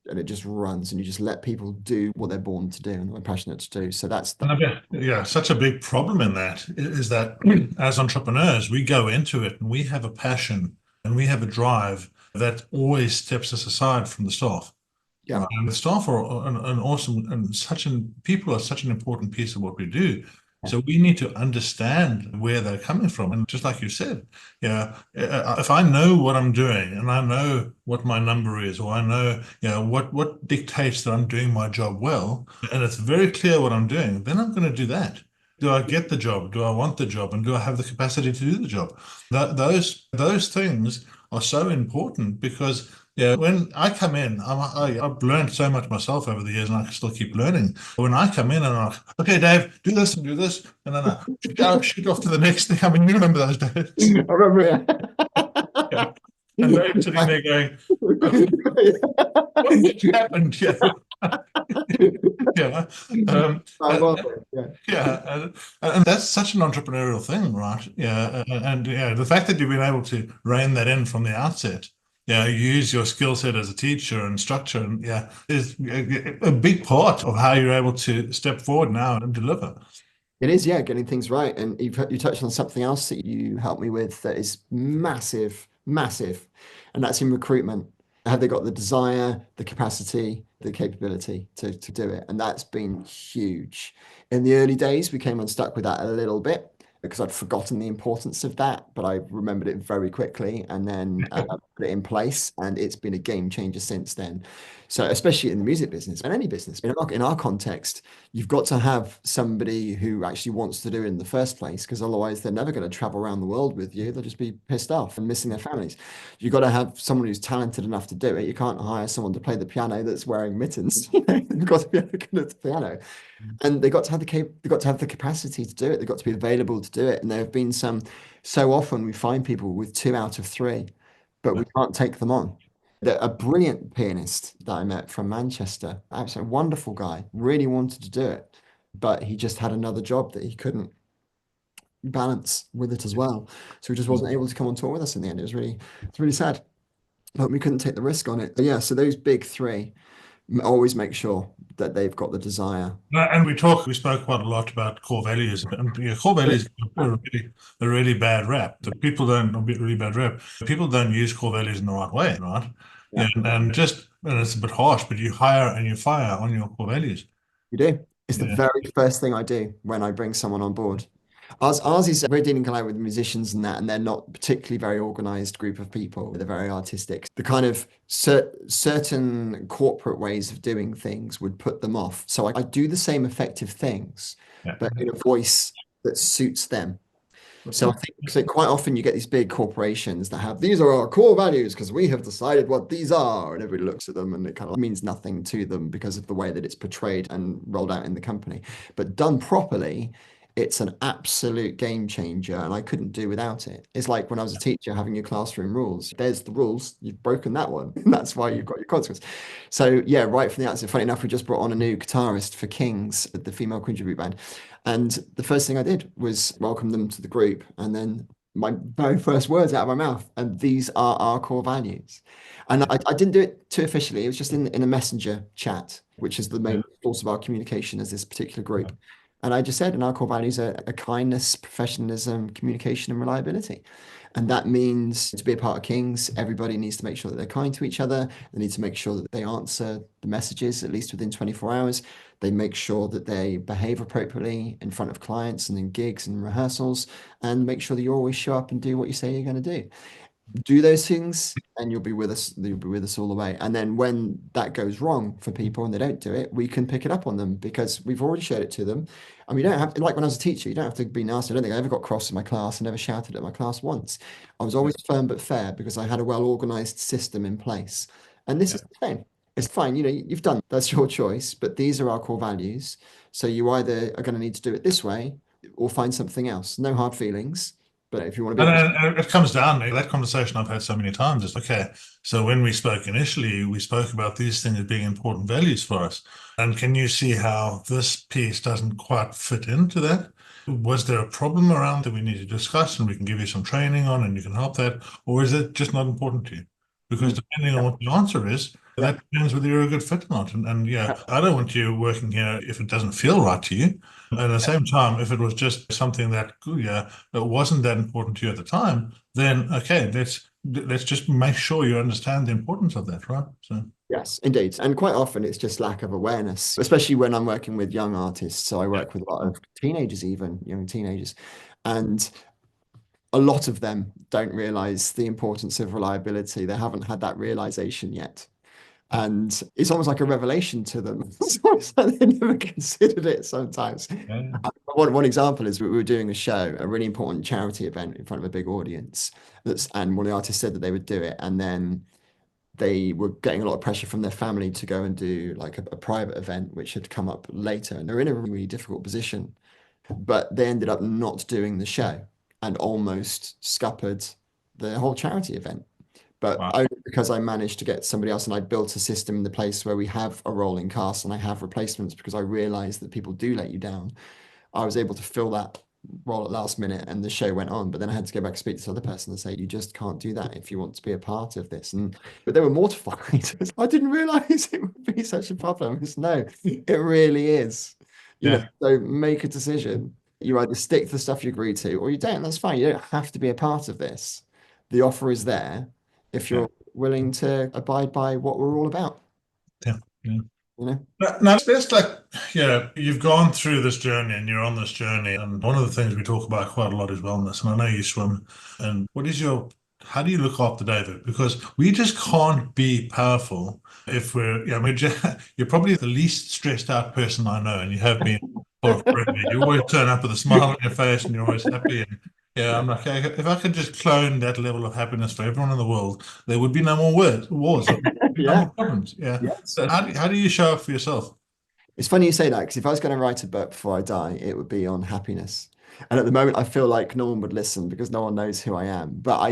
[SPEAKER 2] and it just runs and you just let people do what they're born to do and what they're passionate to do. So that's
[SPEAKER 1] And yeah, such a big problem in that is that as entrepreneurs, we go into it and we have a passion and we have a drive that always steps us aside from the staff.
[SPEAKER 2] yeah.
[SPEAKER 1] And the staff are an awesome and people are such an important piece of what we do. So we need to understand where they're coming from. And just like you said, yeah, if I know what I'm doing and I know what my number is, or I know, what dictates that I'm doing my job well, and it's very clear what I'm doing, then I'm going to do that. Do I get the job? Do I want the job? And do I have the capacity to do the job? Those things are so important because yeah, when I come in, I've learned so much myself over the years, and I can still keep learning. When I come in and I'm like, okay, Dave, do this and do this, and then I shoot off to the next thing. I mean, you remember those days?
[SPEAKER 2] I remember
[SPEAKER 1] Yeah. And
[SPEAKER 2] it.
[SPEAKER 1] Dave's sitting there going, what happened? Yeah. Yeah.
[SPEAKER 2] I love it. Yeah.
[SPEAKER 1] Yeah, and that's such an entrepreneurial thing, right? Yeah, and yeah, the fact that you've been able to rein that in from the outset, yeah, use your skill set as a teacher and structure, and yeah, is a big part of how you're able to step forward now and deliver.
[SPEAKER 2] It is, yeah, getting things right. And you touched on something else that you helped me with that is massive, massive, and that's in recruitment. Have they got the desire, the capacity, the capability to do it? And that's been huge. In the early days, we came unstuck with that a little bit because I'd forgotten the importance of that, but I remembered it very quickly and then put it in place. And it's been a game changer since then. So, especially in the music business and any business, in our context, you've got to have somebody who actually wants to do it in the first place, because otherwise they're never going to travel around the world with you. They'll just be pissed off and missing their families. You've got to have someone who's talented enough to do it. You can't hire someone to play the piano that's wearing mittens. You've got to be able to good at the piano. And they've got to have the capacity to do it. They've got to be available to do it. And there have been so often we find people with 2 out of 3, but we can't take them on. A brilliant pianist that I met from Manchester, absolutely wonderful guy, really wanted to do it, but he just had another job that he couldn't balance with it as well. So he just wasn't able to come on tour with us in the end. It's really sad, but we couldn't take the risk on it. But yeah, so those big 3, always make sure that they've got the desire.
[SPEAKER 1] And we spoke quite a lot about core values, and yeah, core values are a really bad rap. The people don't a bit really bad rap. People don't use core values in the right way, right?
[SPEAKER 2] Yeah,
[SPEAKER 1] And it's a bit harsh, but you hire and you fire on your core values.
[SPEAKER 2] you do. It's the
[SPEAKER 1] Yeah,
[SPEAKER 2] very first thing I do when I bring someone on board. Ours is we're dealing kind of with musicians and that, and they're not particularly very organized group of people. They're very artistic. The kind of certain corporate ways of doing things would put them off. So I do the same effective things,
[SPEAKER 1] yeah,
[SPEAKER 2] but in a voice that suits them. So I think so quite often you get these big corporations that have these are our core values because we have decided what these are, and everybody looks at them and it kind of means nothing to them because of the way that it's portrayed and rolled out in the company. But done properly, it's an absolute game changer, and I couldn't do without it. It's like when I was a teacher having your classroom rules. There's the rules, you've broken that one. That's why you've got your consequence. So yeah, right from the outset, funny enough, we just brought on a new guitarist for Kings, the female Queen tribute band. And the first thing I did was welcome them to the group. And then my very first words out of my mouth, and these are our core values. And I didn't do it too officially. It was just in a messenger chat, which is the
[SPEAKER 1] yeah,
[SPEAKER 2] main source of our communication as this particular group. And I just said, and our core values are kindness, professionalism, communication, and reliability. And that means to be a part of Kings, everybody needs to make sure that they're kind to each other. They need to make sure that they answer the messages at least within 24 hours. They make sure that they behave appropriately in front of clients and in gigs and rehearsals, and make sure that you always show up and do what you say you're going to do those things, and you'll be with us all the way. And then when that goes wrong for people and they don't do it, we can pick it up on them because we've already showed it to them. And we don't have, like when I was a teacher, you don't have to be nasty. I don't think I ever got cross in my class. I never shouted at my class once. I was always firm but fair because I had a well-organized system in place. And this
[SPEAKER 1] Yeah.
[SPEAKER 2] is the same. It's fine, you've done, that's your choice, but these are our core values. So you either are going to need to do it this way or find something else. No hard feelings. But if you want to be
[SPEAKER 1] And
[SPEAKER 2] a
[SPEAKER 1] then it comes down to that conversation I've had so many times. It's okay. So when we spoke initially, we spoke about these things as being important values for us. And can you see how this piece doesn't quite fit into that? Was there a problem around that we need to discuss and we can give you some training on and you can help that? Or is it just not important to you? Because
[SPEAKER 2] Mm.
[SPEAKER 1] depending on
[SPEAKER 2] Yeah.
[SPEAKER 1] what the answer is,
[SPEAKER 2] Yeah.
[SPEAKER 1] that depends whether you're a good fit or not. And yeah,
[SPEAKER 2] Yeah.
[SPEAKER 1] I don't want you working here if it doesn't feel right to you. And at the same time, if it was just something that, yeah, it wasn't that important to you at the time, then okay, let's just make sure you understand the importance of that, right? So
[SPEAKER 2] Yes, indeed. And quite often it's just lack of awareness, especially when I'm working with young artists. So I
[SPEAKER 1] yeah,
[SPEAKER 2] work with a lot of teenagers, even young teenagers. And a lot of them don't realize the importance of reliability. They haven't had that realization yet. And it's almost like a revelation to them. It's almost like they never considered it sometimes.
[SPEAKER 1] yeah,
[SPEAKER 2] One example is we were doing a show, a really important charity event in front of a big audience. And one of the artists said that they would do it. And then they were getting a lot of pressure from their family to go and do like a private event, which had come up later. And they're in a really difficult position. But they ended up not doing the show and almost scuppered the whole charity event. But
[SPEAKER 1] wow,
[SPEAKER 2] only because I managed to get somebody else and I built a system in the place where we have a rolling cast and I have replacements because I realized that people do let you down. I was able to fill that role at last minute and the show went on. But then I had to go back and speak to the other person and say, you just can't do that if you want to be a part of this. And but they were mortified. I didn't realize it would be such a problem. It's no, it really is.
[SPEAKER 1] yeah,
[SPEAKER 2] So make a decision. You either stick to the stuff you agree to or you don't. That's fine. You don't have to be a part of this. The offer is there if
[SPEAKER 1] yeah,
[SPEAKER 2] you're willing to abide by what we're all about,
[SPEAKER 1] yeah, yeah.
[SPEAKER 2] you know?
[SPEAKER 1] Now, it's like, yeah, you've gone through this journey and you're on this journey. And one of the things we talk about quite a lot is wellness. And I know you swim. And how do you look after David? Because we just can't be powerful if yeah, you're probably the least stressed out person I know. And you have been for forever. You always turn up with a smile on your face and you're always happy. And yeah,
[SPEAKER 2] Yeah.
[SPEAKER 1] I'm like, okay, if I could just clone that level of happiness for everyone in the world, there would be no more wars, there would be no
[SPEAKER 2] Yeah.
[SPEAKER 1] more problems. Yeah.
[SPEAKER 2] Yes.
[SPEAKER 1] So how do you show up for yourself?
[SPEAKER 2] It's funny you say that because if I was going to write a book before I die, it would be on happiness. And at the moment, I feel like no one would listen because no one knows who I am. But I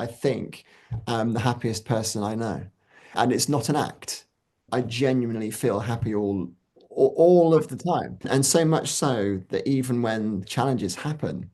[SPEAKER 2] think I'm the happiest person I know. And it's not an act. I genuinely feel happy all of the time. And so much so that even when challenges happen,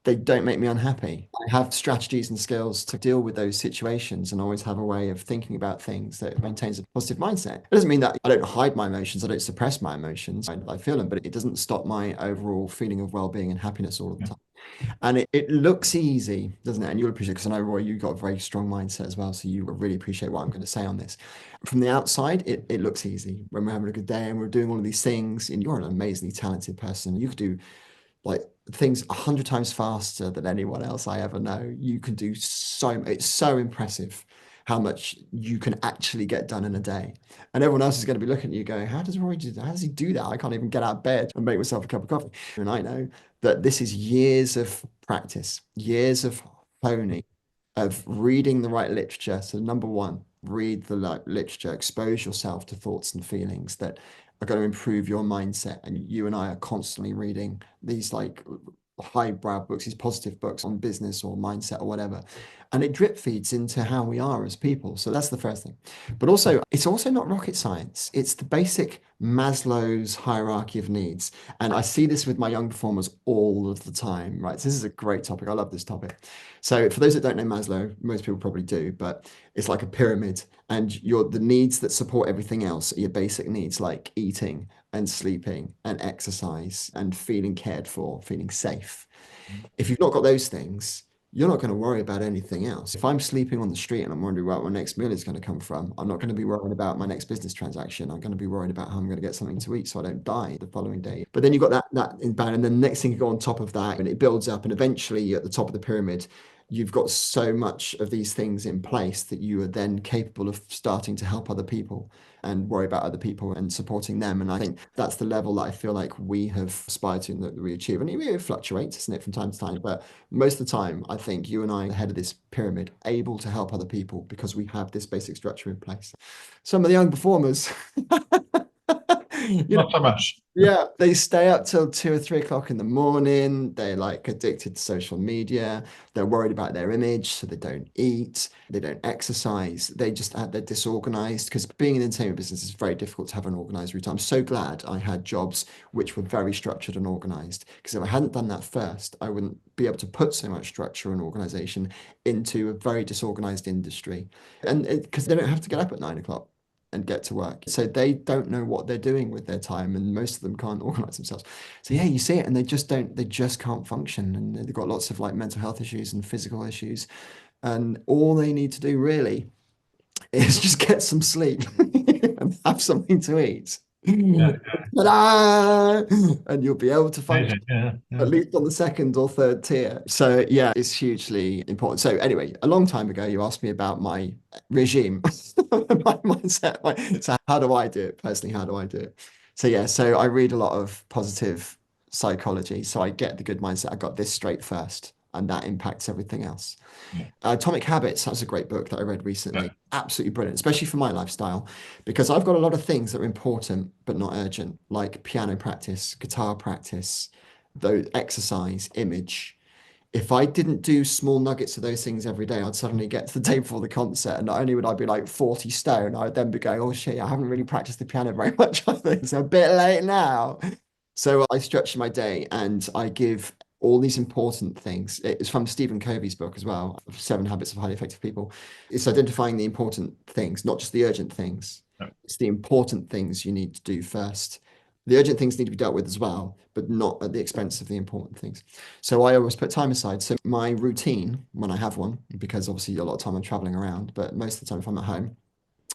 [SPEAKER 2] they don't make me unhappy. I have strategies and skills to deal with those situations and always have a way of thinking about things that maintains a positive mindset. It doesn't mean that I don't hide my emotions, I don't suppress my emotions. I feel them, but it doesn't stop my overall feeling of well-being and happiness all of the
[SPEAKER 1] Yeah,
[SPEAKER 2] time. And it looks easy, doesn't it? And you'll appreciate, because I know, Roy, you've got a very strong mindset as well. So you will really appreciate what I'm going to say on this. From the outside, it looks easy when we're having a good day and we're doing all of these things. And you're an amazingly talented person. You could do like things 100 times faster than anyone else I ever know. You can do it's so impressive how much you can actually get done in a day. And everyone else is going to be looking at you going, how does Roy do that? How does he do that? I can't even get out of bed and make myself a cup of coffee. And I know that this is years of practice, years of honing, of reading the right literature. So number one, read the literature, expose yourself to thoughts and feelings that are going to improve your mindset. And you and I are constantly reading these like highbrow books, these positive books on business or mindset or whatever. And it drip feeds into how we are as people. So that's the first thing. But also, it's also not rocket science. It's the basic Maslow's hierarchy of needs. And I see this with my young performers all of the time, right? So this is a great topic. I love this topic. So for those that don't know Maslow, most people probably do, but it's like a pyramid and the needs that support everything else are your basic needs like eating, and sleeping and exercise and feeling cared for, feeling safe. If you've not got those things, you're not going to worry about anything else. If I'm sleeping on the street and I'm wondering where my next meal is going to come from, I'm not going to be worried about my next business transaction. I'm going to be worried about how I'm going to get something to eat so I don't die the following day. But then you've got that in bad, and then the next thing you go on top of that, and it builds up, and eventually you're at the top of the pyramid. You've got so much of these things in place that you are then capable of starting to help other people and worry about other people and supporting them. And I think that's the level that I feel like we have aspired to and that we achieve. And it fluctuates, isn't it, from time to time? But most of the time, I think you and I are the head of this pyramid, able to help other people because we have this basic structure in place. Some of the young performers,
[SPEAKER 1] Not so much.
[SPEAKER 2] yeah, they stay up till 2 or 3 o'clock in the morning. They're like addicted to social media. They're worried about their image, so they don't eat, they don't exercise. They're disorganized because being in the entertainment business is very difficult to have an organized routine. I'm so glad I had jobs which were very structured and organized because if I hadn't done that first, I wouldn't be able to put so much structure and organization into a very disorganized industry. And because they don't have to get up at 9 o'clock and get to work. So they don't know what they're doing with their time, and most of them can't organize themselves. So yeah, you see it, and they just can't function, and they've got lots of like mental health issues and physical issues, and all they need to do really is just get some sleep and have something to eat.
[SPEAKER 1] Yeah,
[SPEAKER 2] Ta-da! And you'll be able to function
[SPEAKER 1] yeah,
[SPEAKER 2] at
[SPEAKER 1] yeah.
[SPEAKER 2] least on the second or third tier. So yeah, it's hugely important. So anyway, a long time ago, you asked me about my regime, my mindset. So how do I do it personally? How do I do it? So yeah, so I read a lot of positive psychology. So I get the good mindset. I got this straight first, and that impacts everything else.
[SPEAKER 1] Yeah,
[SPEAKER 2] Atomic Habits, that's a great book that I read
[SPEAKER 1] yeah.
[SPEAKER 2] recently. Absolutely brilliant, especially for my lifestyle, because I've got a lot of things that are important but not urgent, like piano practice, guitar practice, though exercise, image. If I didn't do small nuggets of those things every day, I'd suddenly get to the day before the concert, and not only would I be like 40 stone, I would then be going, oh shit, I haven't really practiced the piano very much. I think it's a bit late now. So I structure my day and I give all these important things. It's from Stephen Covey's book as well, Seven Habits of Highly Effective People. It's identifying the important things, not just the urgent things.
[SPEAKER 1] Yeah.
[SPEAKER 2] It's the important things you need to do first. The urgent things need to be dealt with as well, but not at the expense of the important things. So I always put time aside. So my routine, when I have one, because obviously a lot of time I'm traveling around, but most of the time if I'm at home,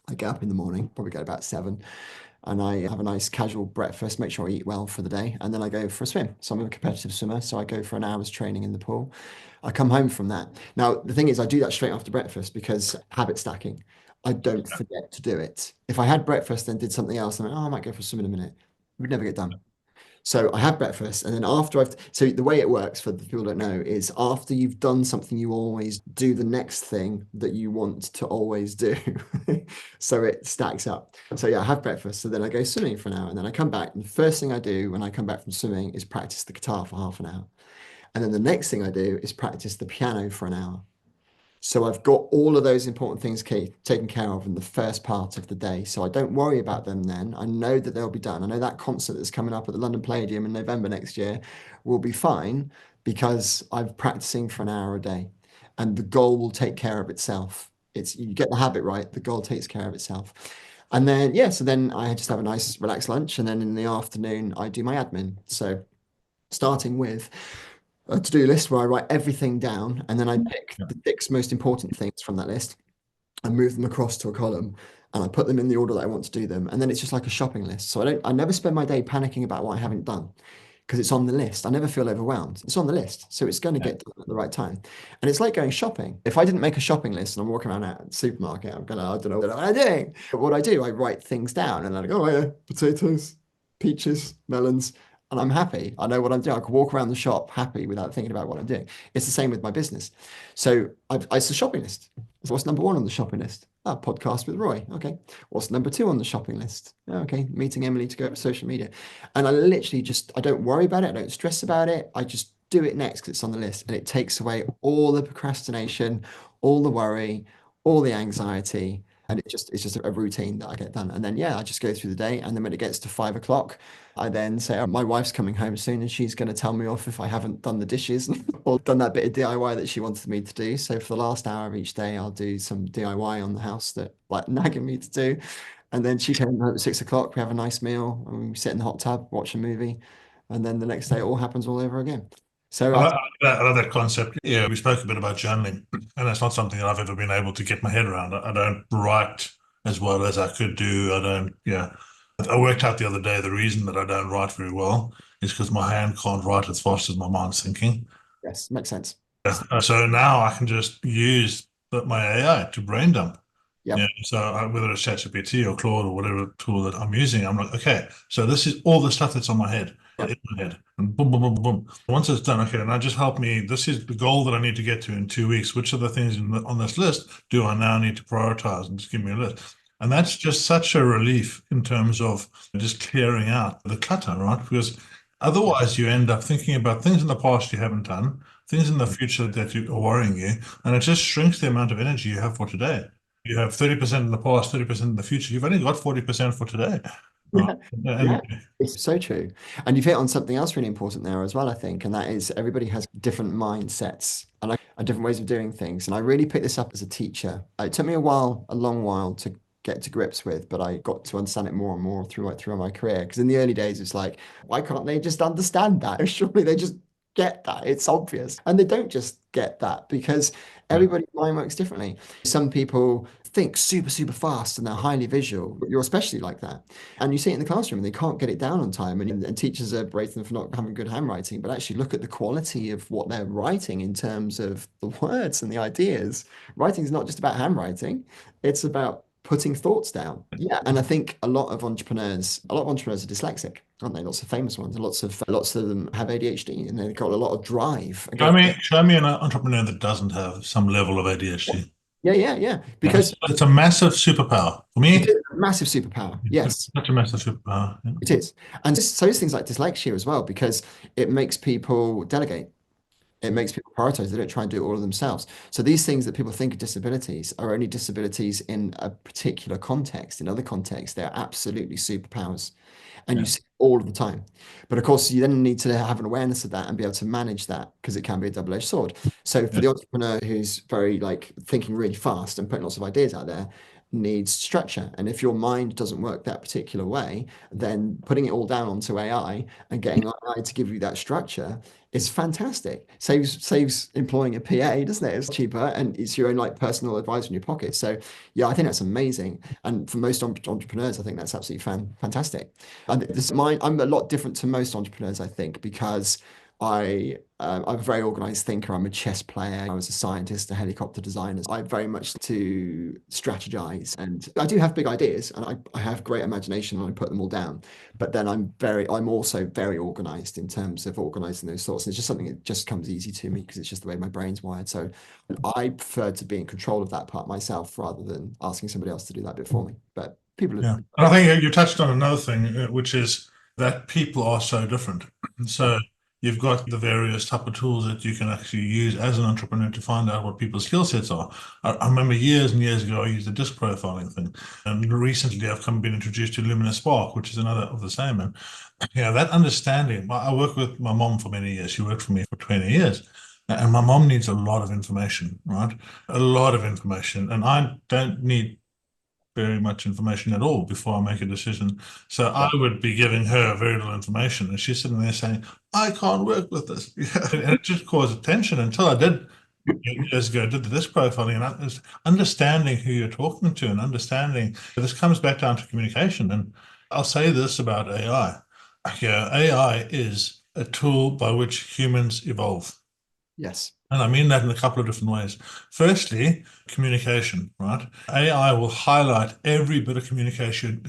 [SPEAKER 2] I get up in the morning, probably go about 7, and I have a nice casual breakfast, make sure I eat well for the day, and then I go for a swim. So I'm a competitive swimmer, so I go for an hour's training in the pool. I come home from that. Now, the thing is, I do that straight after breakfast because habit stacking. I don't forget to do it. If I had breakfast and did something else, I'm like, oh, I might go for a swim in a minute. It would never get done. So I have breakfast, and then so the way it works for the people who don't know is after you've done something, you always do the next thing that you want to always do. So it stacks up. So yeah, I have breakfast, so then I go swimming for an hour, and then I come back, and the first thing I do when I come back from swimming is practice the guitar for half an hour. And then the next thing I do is practice the piano for an hour. So I've got all of those important things taken care of in the first part of the day. So I don't worry about them then. I know that they'll be done. I know that concert that's coming up at the London Palladium in November next year will be fine because I'm practicing for an hour a day. And the goal will take care of itself. It's you get the habit right, the goal takes care of itself. And then yeah, so then I just have a nice relaxed lunch, and then in the afternoon I do my admin. So starting with a to-do list where I write everything down and then I pick
[SPEAKER 1] Yeah.
[SPEAKER 2] the 6 most important things from that list and move them across to a column and I put them in the order that I want to do them. And then it's just like a shopping list. So I never spend my day panicking about what I haven't done because it's on the list. I never feel overwhelmed. It's on the list. So it's going to
[SPEAKER 1] Yeah.
[SPEAKER 2] get done at the right time. And it's like going shopping. If I didn't make a shopping list and I'm walking around at the supermarket, I don't know what I'm doing. But what I do, I write things down and I go, oh yeah, potatoes, peaches, melons, and I'm happy. I know what I'm doing. I can walk around the shop happy without thinking about what I'm doing. It's the same with my business. So it's a shopping list. So what's number 1 on the shopping list? Podcast with Roy. Okay. What's number 2 on the shopping list? Okay. Meeting Emily to go over social media. And I literally I don't worry about it. I don't stress about it. I just do it next because it's on the list and it takes away all the procrastination, all the worry, all the anxiety. And it's just a routine that I get done. And then, yeah, I just go through the day. And then when it gets to 5 o'clock, I then say, oh, my wife's coming home soon and she's going to tell me off if I haven't done the dishes or done that bit of DIY that she wanted me to do. So for the last hour of each day, I'll do some DIY on the house that like nagging me to do. And then she came home at 6 o'clock. We have a nice meal and we sit in the hot tub, watch a movie. And then the next day, it all happens all over again. So
[SPEAKER 1] I love that concept. Yeah, we spoke a bit about journaling, and it's not something that I've ever been able to get my head around. I don't write as well as I could do. I don't, yeah. I worked out the other day the reason that I don't write very well is because my hand can't write as fast as my mind's thinking.
[SPEAKER 2] yes, makes sense.
[SPEAKER 1] So now I can just use my AI to brain dump. Yeah.
[SPEAKER 2] Yep.
[SPEAKER 1] So whether it's ChatGPT or Claude or whatever tool that I'm using, I'm like, okay, so this is all the stuff that's on my head,
[SPEAKER 2] Yep.
[SPEAKER 1] in my head, and boom, boom, boom, boom. Once it's done, okay, now just help me. This is the goal that I need to get to in 2 weeks. Which of the things on this list do I now need to prioritize? And just give me a list. And that's just such a relief in terms of just clearing out the clutter, right? Because otherwise you end up thinking about things in the past you haven't done, things in the future that are worrying you, and it just shrinks the amount of energy you have for today. You have 30% in the past, 30% in the future. You've only got 40% for today. Right?
[SPEAKER 2] Yeah.
[SPEAKER 1] And
[SPEAKER 2] Yeah. It's so true. And you've hit on something else really important there as well, I think, and that is everybody has different mindsets and different ways of doing things. And I really picked this up as a teacher. It took me a while, a long while to get to grips with, but I got to understand it more and more through my career. Because in the early days, it's like, why can't they just understand that? Surely they just get that. It's obvious. And they don't just get that because
[SPEAKER 1] yeah,
[SPEAKER 2] everybody's mind works differently. Some people think super, super fast and they're highly visual. You're especially like that. And you see it in the classroom and they can't get it down on time. And teachers are berating them for not having good handwriting, but actually look at the quality of what they're writing in terms of the words and the ideas. Writing is not just about handwriting, it's about putting thoughts down. Yeah. And I think a lot of entrepreneurs are dyslexic, aren't they? Lots of famous ones. Lots of them have ADHD and they've got a lot of drive.
[SPEAKER 1] show me an entrepreneur that doesn't have some level of ADHD.
[SPEAKER 2] Yeah.
[SPEAKER 1] Yeah,
[SPEAKER 2] Because
[SPEAKER 1] it's a massive superpower. For
[SPEAKER 2] it
[SPEAKER 1] me,
[SPEAKER 2] is a massive superpower.
[SPEAKER 1] it's
[SPEAKER 2] Yes.
[SPEAKER 1] such a massive superpower. Yeah.
[SPEAKER 2] It is. And so is things like dyslexia as well, because it makes people delegate. It makes people prioritize. They don't try and do it all of themselves. So these things that people think are disabilities are only disabilities in a particular context. In other contexts, they're absolutely superpowers. And you
[SPEAKER 1] Yeah.
[SPEAKER 2] see it all of the time. But of course, you then need to have an awareness of that and be able to manage that because it can be a double-edged sword. So for
[SPEAKER 1] Yeah.
[SPEAKER 2] the entrepreneur who's very like thinking really fast and putting lots of ideas out there, needs structure. And if your mind doesn't work that particular way, then putting it all down onto AI and getting AI to give you that structure is fantastic. Saves employing a PA, doesn't it? It's cheaper and it's your own like personal advisor in your pocket. So yeah, I think that's amazing. And for most entrepreneurs, I think that's absolutely fantastic. And I'm a lot different to most entrepreneurs, I think, because I'm a very organized thinker. I'm a chess player. I was a scientist, a helicopter designer. I very much to strategize, and I do have big ideas, and I have great imagination, and I put them all down. But then I'm also very organized in terms of organizing those thoughts. And it's just something that just comes easy to me because it's just the way my brain's wired. So I prefer to be in control of that part myself rather than asking somebody else to do that bit for me. But people
[SPEAKER 1] Yeah.
[SPEAKER 2] are,
[SPEAKER 1] And I think you touched on another thing, which is that people are so different.
[SPEAKER 2] yeah,
[SPEAKER 1] So you've got the various type of tools that you can actually use as an entrepreneur to find out what people's skill sets are. I remember years and years ago, I used the disk profiling thing. And recently I've been introduced to Luminous Spark, which is another of the same. And that understanding, I worked with my mom for many years. She worked for me for 20 years. And my mom needs a lot of information, right? A lot of information. And I don't need very much information at all before I make a decision. So I
[SPEAKER 2] yeah,
[SPEAKER 1] would be giving her very little information, and she's sitting there saying, "I can't work with this," and it just caused tension until I did years ago. Did this profiling and understanding who you're talking to, and understanding this comes back down to communication. And I'll say this about AI: yeah, AI is a tool by which humans evolve.
[SPEAKER 2] yes,
[SPEAKER 1] And I mean that in a couple of different ways. Firstly, communication, right? AI will highlight every bit of communication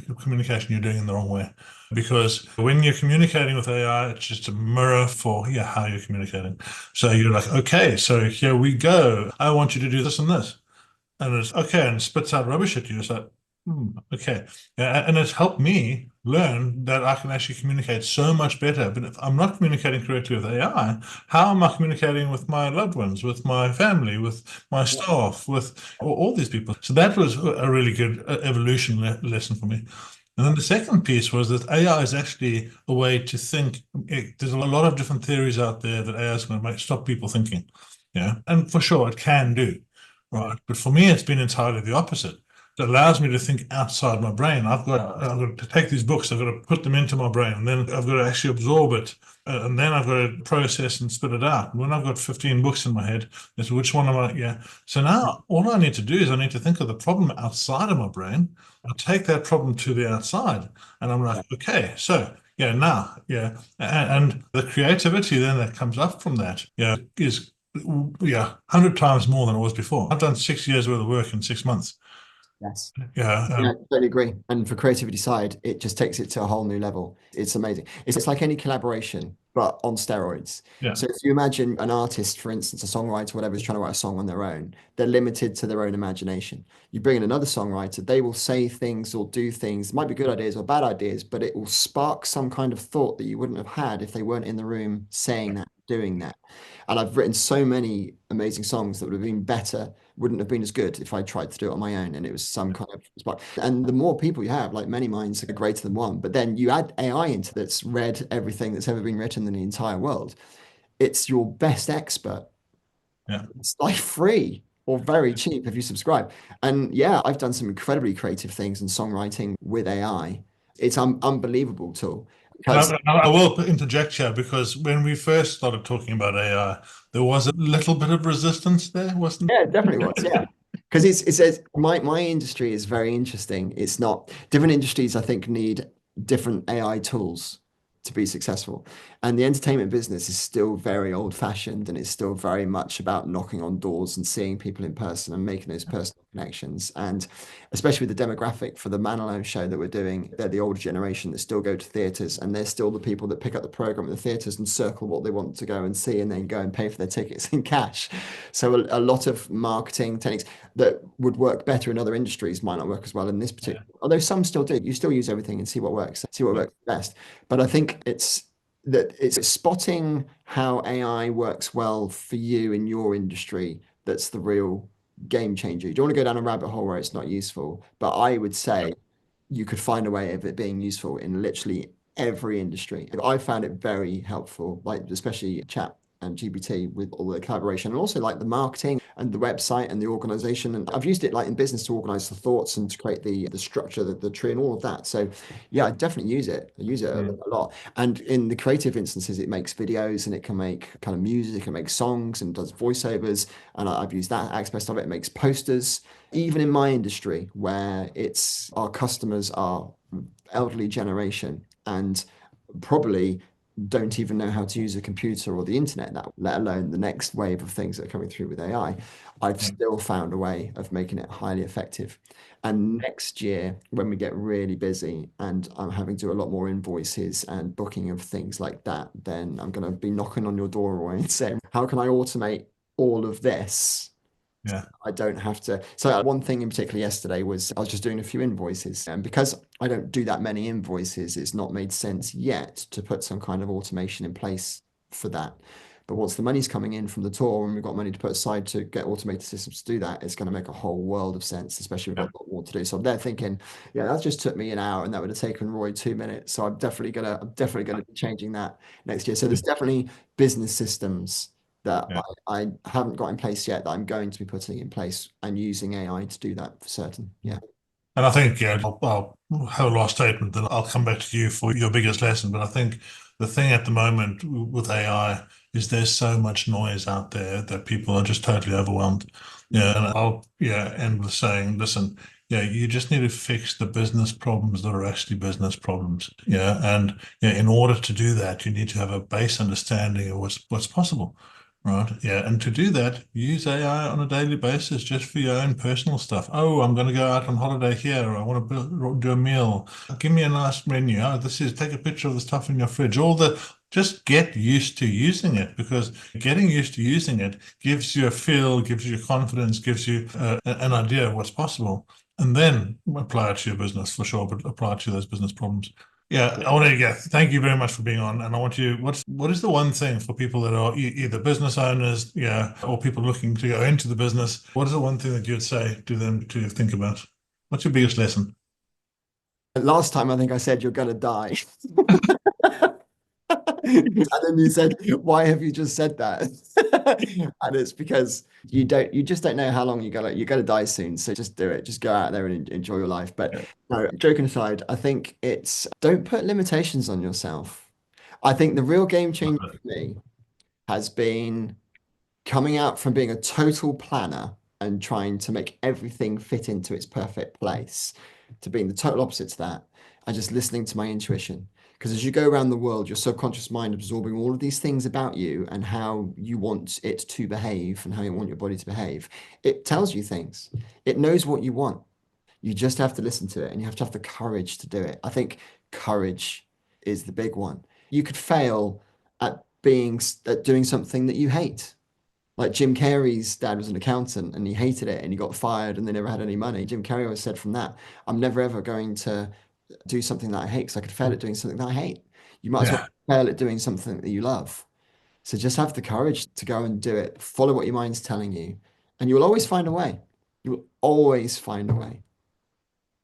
[SPEAKER 1] you're doing in the wrong way. Because when you're communicating with AI, it's just a mirror for how you're communicating. So you're like, okay, so here we go. I want you to do this and this. And it's okay, and spits out rubbish at you. It's like, okay. Yeah, and it's helped me learn that I can actually communicate so much better. But if I'm not communicating correctly with AI, how am I communicating with my loved ones, with my family, with my staff, with all these people? So that was a really good evolution lesson for me. And then the second piece was that AI is actually a way to think. There's a lot of different theories out there that AI is going to stop people thinking. Yeah. And for sure, it can do. Right. But for me, it's been entirely the opposite. It allows me to think outside my brain. I've got to take these books, I've got to put them into my brain, and then I've got to actually absorb it. And then I've got to process and spit it out. And when I've got 15 books in my head, it's which one am I? Yeah. So now all I need to do is I need to think of the problem outside of my brain. I take that problem to the outside, and I'm like,
[SPEAKER 2] Yeah.
[SPEAKER 1] okay, so yeah, now, yeah, and the creativity then that comes up from that, yeah, is yeah, 100 times more than it was before. I've done 6 years worth of work in 6 months.
[SPEAKER 2] Yes.
[SPEAKER 1] Yeah,
[SPEAKER 2] Yeah, I totally agree. And for creativity side, it just takes it to a whole new level. It's amazing. It's like any collaboration, but on steroids.
[SPEAKER 1] yeah,
[SPEAKER 2] So if you imagine an artist, for instance, a songwriter, whatever, is trying to write a song on their own, they're limited to their own imagination. You bring in another songwriter, they will say things or do things, might be good ideas or bad ideas, but it will spark some kind of thought that you wouldn't have had if they weren't in the room saying that, doing that. And I've written so many amazing songs that would have been better, wouldn't have been as good if I tried to do it on my own and it was some kind of spark. And the more people you have, like many minds are greater than one, but then you add AI into that's read everything that's ever been written in the entire world. It's your best expert.
[SPEAKER 1] yeah.
[SPEAKER 2] It's like free or very cheap if you subscribe. And yeah, I've done some incredibly creative things in songwriting with AI. It's an unbelievable tool
[SPEAKER 1] And
[SPEAKER 2] because
[SPEAKER 1] I will interject here because when we first started talking about AI, there was a little bit of resistance there, wasn't
[SPEAKER 2] yeah, it definitely was. Yeah. Because it says my industry is very interesting. It's not different industries, I think, need different AI tools to be successful. And the entertainment business is still very old fashioned and it's still very much about knocking on doors and seeing people in person and making those personal connections. And especially with the demographic for the Manalo show that we're doing, they're the older generation that still go to theatres and they're still the people that pick up the program at the theatres and circle what they want to go and see and then go and pay for their tickets in cash. So a lot of marketing techniques that would work better in other industries might not work as well in this
[SPEAKER 1] it?
[SPEAKER 2] particular, although some still do. You still use everything and see what works best. But I think it's spotting how AI works well for you in your industry that's the real game changer. You don't want to go down a rabbit hole where it's not useful, but I would say you could find a way of it being useful in literally every industry. I found it very helpful, like especially chat and GPT with all the collaboration and also like the marketing and the website and the organization. And I've used it like in business to organize the thoughts and to create the structure, the tree and all of that. So yeah, I definitely use it. I use it
[SPEAKER 1] Mm.
[SPEAKER 2] a lot. And in the creative instances, it makes videos and it can make kind of music, it can make songs and does voiceovers. And I've used that aspect of it. It makes posters. Even in my industry, where it's our customers are elderly generation and probably don't even know how to use a computer or the internet now, let alone the next wave of things that are coming through with AI, I've
[SPEAKER 1] Yeah,
[SPEAKER 2] still found a way of making it highly effective. And next year, when we get really busy and I'm having to do a lot more invoices and booking of things like that, then I'm going to be knocking on your door and saying, how can I automate all of this?
[SPEAKER 1] yeah,
[SPEAKER 2] I don't have to. So one thing in particular yesterday was I was just doing a few invoices, and because I don't do that many invoices, it's not made sense yet to put some kind of automation in place for that. But once the money's coming in from the tour and we've got money to put aside to get automated systems to do that, it's going to make a whole world of sense, especially if we've
[SPEAKER 1] yeah,
[SPEAKER 2] got a lot more to do. So I'm there thinking, yeah, that just took me an hour and that would have taken Roy 2 minutes. So I'm definitely gonna be changing that next year. So there's definitely business systems that
[SPEAKER 1] yeah.
[SPEAKER 2] I haven't got in place yet that I'm going to be putting in place and using AI to do that for certain. Yeah.
[SPEAKER 1] And I think, yeah, I'll have a last statement, then I'll come back to you for your biggest lesson. But I think the thing at the moment with AI is there's so much noise out there that people are just totally overwhelmed.
[SPEAKER 2] Mm.
[SPEAKER 1] Yeah, and I'll, yeah, end with saying, listen, yeah, you just need to fix the business problems that are actually business problems. Yeah, and yeah, in order to do that, you need to have a base understanding of what's possible. Right. Yeah. And to do that, use AI on a daily basis just for your own personal stuff. Oh, I'm going to go out on holiday here. Or I want to do a meal. Give me a nice menu. Oh, take a picture of the stuff in your fridge. Just get used to using it because getting used to using it gives you a feel, gives you confidence, gives you an idea of what's possible. And then apply it to your business for sure, but apply it to those business problems. Yeah, I want to, yeah, thank you very much for being on. And I want you, what is the one thing for people that are either business owners, yeah, or people looking to go into the business? What is the one thing that you'd say to them to think about? What's your biggest lesson?
[SPEAKER 2] Last time I think I said you're gonna die. And then you said, why have you just said that? And it's because you just don't know how long you're gonna die soon. So just do it. Just go out there and enjoy your life. But
[SPEAKER 1] Yeah,
[SPEAKER 2] no, joking aside, I think it's don't put limitations on yourself. I think the real game changer
[SPEAKER 1] love it.
[SPEAKER 2] for me has been coming out from being a total planner and trying to make everything fit into its perfect place to being the total opposite to that and just listening to my intuition. Because as you go around the world, your subconscious mind absorbing all of these things about you and how you want it to behave and how you want your body to behave. It tells you things. It knows what you want. You just have to listen to it and you have to have the courage to do it. I think courage is the big one. You could fail at doing something that you hate. Like Jim Carrey's dad was an accountant and he hated it and he got fired and they never had any money. Jim Carrey always said from that, I'm never ever going to do something that I hate because I could fail at doing something that I hate. You might as well
[SPEAKER 1] Yeah.
[SPEAKER 2] fail at doing something that you love. So just have the courage to go and do it. Follow what your mind's telling you, and you will always find a way. You will always find a way.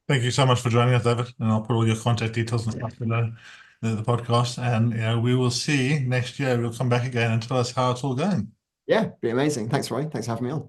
[SPEAKER 1] Thank you so much for joining us, David. And I'll put all your contact details and stuff below the podcast. And we will see next year. We'll come back again and tell us how it's all going.
[SPEAKER 2] Yeah, be amazing. Thanks, Roy. Thanks for having me on.